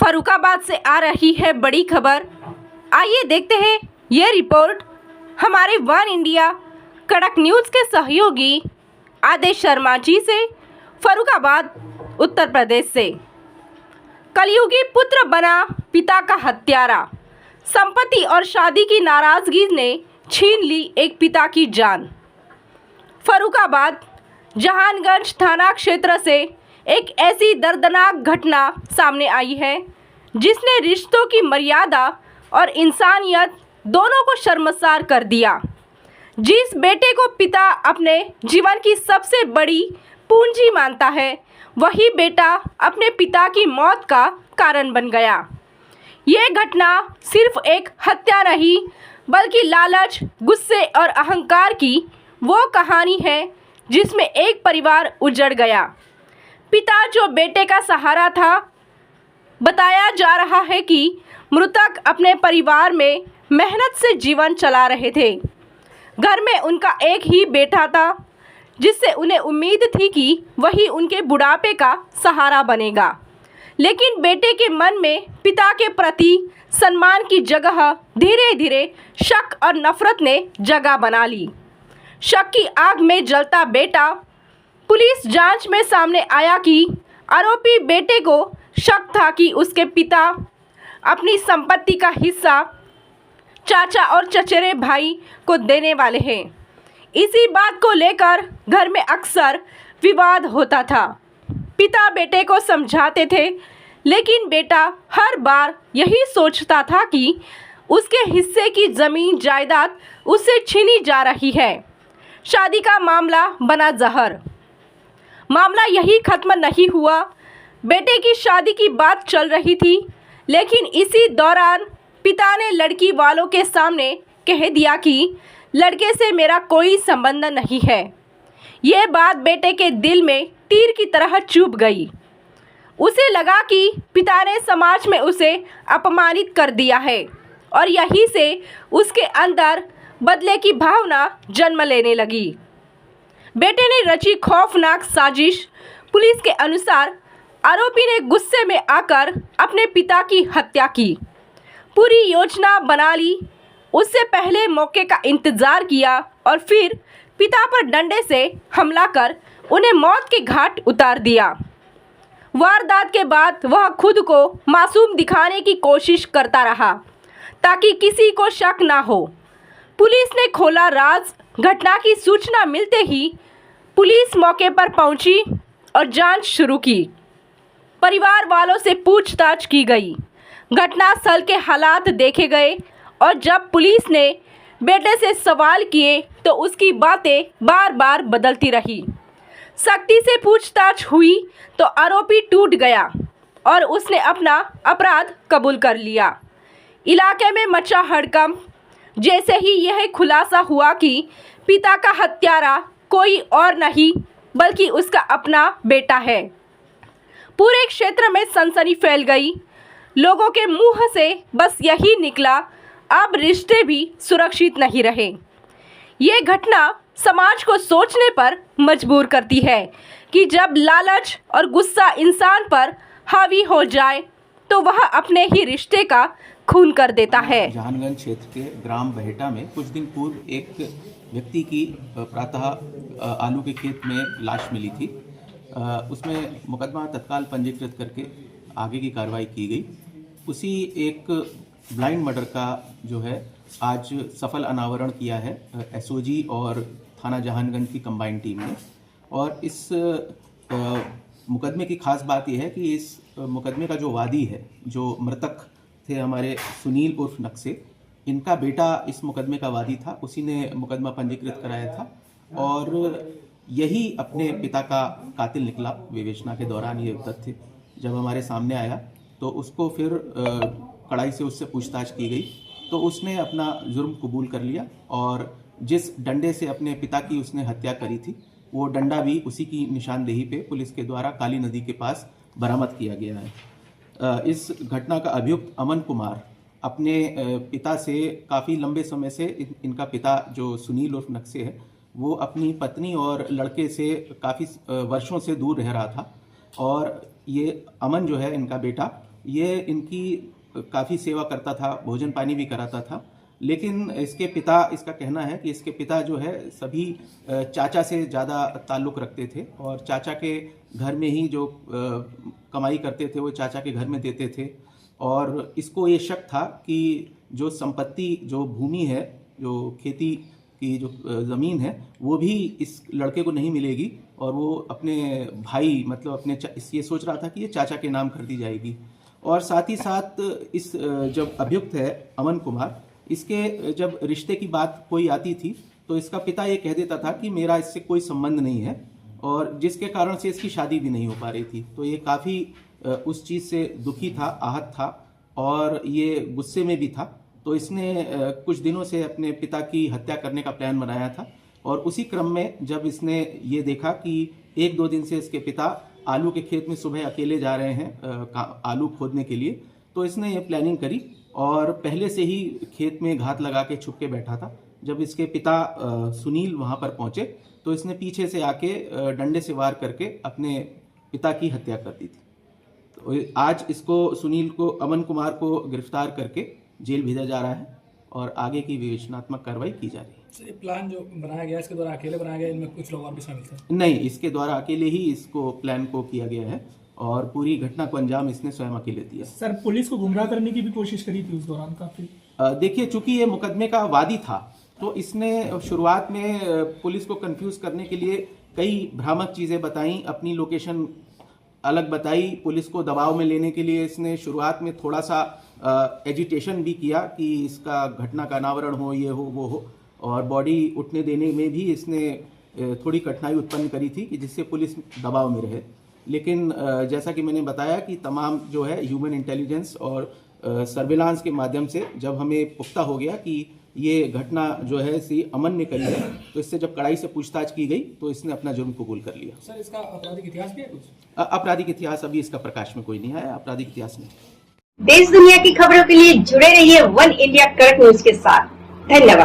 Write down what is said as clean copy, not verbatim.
फर्रुखाबाद से आ रही है बड़ी खबर। आइए देखते हैं ये रिपोर्ट हमारे वन इंडिया कड़क न्यूज़ के सहयोगी आदेश शर्मा जी से। फर्रुखाबाद उत्तर प्रदेश से कलयुगी पुत्र बना पिता का हत्यारा। संपत्ति और शादी की नाराजगी ने छीन ली एक पिता की जान। फर्रुखाबाद जहानगंज थाना क्षेत्र से एक ऐसी दर्दनाक घटना सामने आई है जिसने रिश्तों की मर्यादा और इंसानियत दोनों को शर्मसार कर दिया। जिस बेटे को पिता अपने जीवन की सबसे बड़ी पूंजी मानता है, वही बेटा अपने पिता की मौत का कारण बन गया। ये घटना सिर्फ एक हत्या नहीं, बल्कि लालच, गुस्से और अहंकार की वो कहानी है जिसमें एक परिवार उजड़ गया। पिता जो बेटे का सहारा था, बताया जा रहा है कि मृतक अपने परिवार में मेहनत से जीवन चला रहे थे। घर में उनका एक ही बेटा था जिससे उन्हें उम्मीद थी कि वही उनके बुढ़ापे का सहारा बनेगा। लेकिन बेटे के मन में पिता के प्रति सम्मान की जगह धीरे धीरे शक और नफरत ने जगह बना ली। शक की आग में जलता बेटा। पुलिस जांच में सामने आया कि आरोपी बेटे को शक था कि उसके पिता अपनी संपत्ति का हिस्सा चाचा और चचेरे भाई को देने वाले हैं। इसी बात को लेकर घर में अक्सर विवाद होता था। पिता बेटे को समझाते थे, लेकिन बेटा हर बार यही सोचता था कि उसके हिस्से की ज़मीन जायदाद उससे छीनी जा रही है। शादी का मामला बना जहर। मामला यही खत्म नहीं हुआ। बेटे की शादी की बात चल रही थी, लेकिन इसी दौरान पिता ने लड़की वालों के सामने कह दिया कि लड़के से मेरा कोई संबंध नहीं है। ये बात बेटे के दिल में तीर की तरह चुभ गई। उसे लगा कि पिता ने समाज में उसे अपमानित कर दिया है और यहीं से उसके अंदर बदले की भावना जन्म लेने लगी। बेटे ने रची खौफनाक साजिश। पुलिस के अनुसार आरोपी ने गुस्से में आकर अपने पिता की हत्या की। पूरी योजना बना ली। उससे पहले मौके का इंतजार किया और फिर पिता पर डंडे से हमला कर उन्हें मौत के घाट उतार दिया। वारदात के बाद वह खुद को मासूम दिखाने की कोशिश करता रहा ताकि किसी को शक ना हो। पुलिस ने खोला राज। घटना की सूचना मिलते ही पुलिस मौके पर पहुंची और जांच शुरू की। परिवार वालों से पूछताछ की गई। घटनास्थल के हालात देखे गए और जब पुलिस ने बेटे से सवाल किए तो उसकी बातें बार बार बदलती रही। सख्ती से पूछताछ हुई तो आरोपी टूट गया और उसने अपना अपराध कबूल कर लिया। इलाके में मचा हड़कंप जैसे ही यह खुलासा हुआ कि पिता का हत्यारा कोई और नहीं बल्कि उसका अपना बेटा है। पूरे क्षेत्र में सनसनी फैल गई। लोगों के मुंह से बस यही निकला, अब रिश्ते भी सुरक्षित नहीं रहे। ये घटना समाज को सोचने पर मजबूर करती है कि जब लालच और गुस्सा इंसान पर हावी हो जाए तो वह अपने ही रिश्ते का खून कर देता है। जहानगंज क्षेत्र के ग्राम बहेटा में कुछ दिन पूर्व एक व्यक्ति की प्रातः आलू के खेत में लाश मिली थी। उसमें मुकदमा तत्काल पंजीकृत करके आगे की कार्रवाई की गई। उसी एक ब्लाइंड मर्डर का जो है आज सफल अनावरण किया है एसओजी और थाना जहानगंज की कंबाइंड टीम ने। और इस मुकदमे की खास बात यह है कि इस मुकदमे का जो वादी है, जो मृतक थे हमारे सुनील उर्फ नक्से, इनका बेटा इस मुकदमे का वादी था। उसी ने मुकदमा पंजीकृत कराया था और यही अपने पिता का कातिल निकला। विवेचना के दौरान ये तथ्य जब हमारे सामने आया तो उसको फिर कड़ाई से उससे पूछताछ की गई तो उसने अपना जुर्म कबूल कर लिया और जिस डंडे से अपने पिता की उसने हत्या करी थी वो डंडा भी उसी की निशानदेही पे पुलिस के द्वारा काली नदी के पास बरामद किया गया है। इस घटना का अभियुक्त अमन कुमार अपने पिता से काफ़ी लंबे समय से इनका पिता जो सुनील उर्फ नक्से है वो अपनी पत्नी और लड़के से काफ़ी वर्षों से दूर रह रहा था और ये अमन जो है इनका बेटा ये इनकी काफ़ी सेवा करता था, भोजन पानी भी कराता था। लेकिन इसके पिता, इसका कहना है कि इसके पिता जो है सभी चाचा से ज़्यादा ताल्लुक़ रखते थे और चाचा के घर में ही जो कमाई करते थे वो चाचा के घर में देते थे। और इसको ये शक था कि जो संपत्ति, जो भूमि है, जो खेती की जो ज़मीन है, वो भी इस लड़के को नहीं मिलेगी और वो अपने भाई, मतलब अपने ये सोच रहा था कि ये चाचा के नाम कर दी जाएगी। और साथ ही साथ इस जब अभियुक्त है अमन कुमार, इसके जब रिश्ते की बात कोई आती थी तो इसका पिता ये कह देता था कि मेरा इससे कोई संबंध नहीं है, और जिसके कारण से इसकी शादी भी नहीं हो पा रही थी। तो ये काफ़ी उस चीज़ से दुखी था, आहत था और ये गुस्से में भी था। तो इसने कुछ दिनों से अपने पिता की हत्या करने का प्लान बनाया था। और उसी क्रम में जब इसने ये देखा कि 1-2 दिन से इसके पिता आलू के खेत में सुबह अकेले जा रहे हैं आलू खोदने के लिए, तो इसने ये प्लानिंग करी और पहले से ही खेत में घात लगा के छुप के बैठा था। जब इसके पिता सुनील वहाँ पर पहुँचे तो इसने पीछे से आके डंडे से वार करके अपने पिता की हत्या कर दी थी। तो आज इसको, सुनील को, अमन कुमार को गिरफ्तार करके जेल भेजा जा रहा है और आगे की विवेचनात्मक कार्रवाई की जा रही है। सर, ये प्लान जो बनाया गया इसके द्वारा अकेले बनाया गया, इनमें कुछ लोग और भी शामिल थे? नहीं, इसके द्वारा अकेले ही इसको प्लान को किया गया है और पूरी घटना को अंजाम इसने स्वयं अकेले दिया। सर, पुलिस को गुमराह करने की भी कोशिश करी थी उस दौरान काफी? देखिए, चूंकि ये मुकदमे का वादी था तो इसने शुरुआत में पुलिस को कंफ्यूज करने के लिए कई भ्रामक चीज़ें बताई, अपनी लोकेशन अलग बताई। पुलिस को दबाव में लेने के लिए इसने शुरुआत में थोड़ा सा एजिटेशन भी किया कि इसका घटना का अनावरण हो, ये हो, वो हो, और बॉडी उठने देने में भी इसने थोड़ी कठिनाई उत्पन्न करी थी कि जिससे पुलिस दबाव में रहे। लेकिन जैसा कि मैंने बताया कि तमाम जो है ह्यूमन इंटेलिजेंस और सर्विलांस के माध्यम से जब हमें पुख्ता हो गया कि ये घटना जो है सी अमन ने करी है, तो इससे जब कड़ाई से पूछताछ की गई तो इसने अपना जुर्म कबूल कर लिया। सर, इसका आपराधिक इतिहास भी है कुछ? आपराधिक इतिहास अभी इसका प्रकाश में कोई नहीं आया, आपराधिक इतिहास नहीं। देश दुनिया की खबरों के लिए जुड़े रहिए वन इंडिया कड़क न्यूज के साथ। धन्यवाद।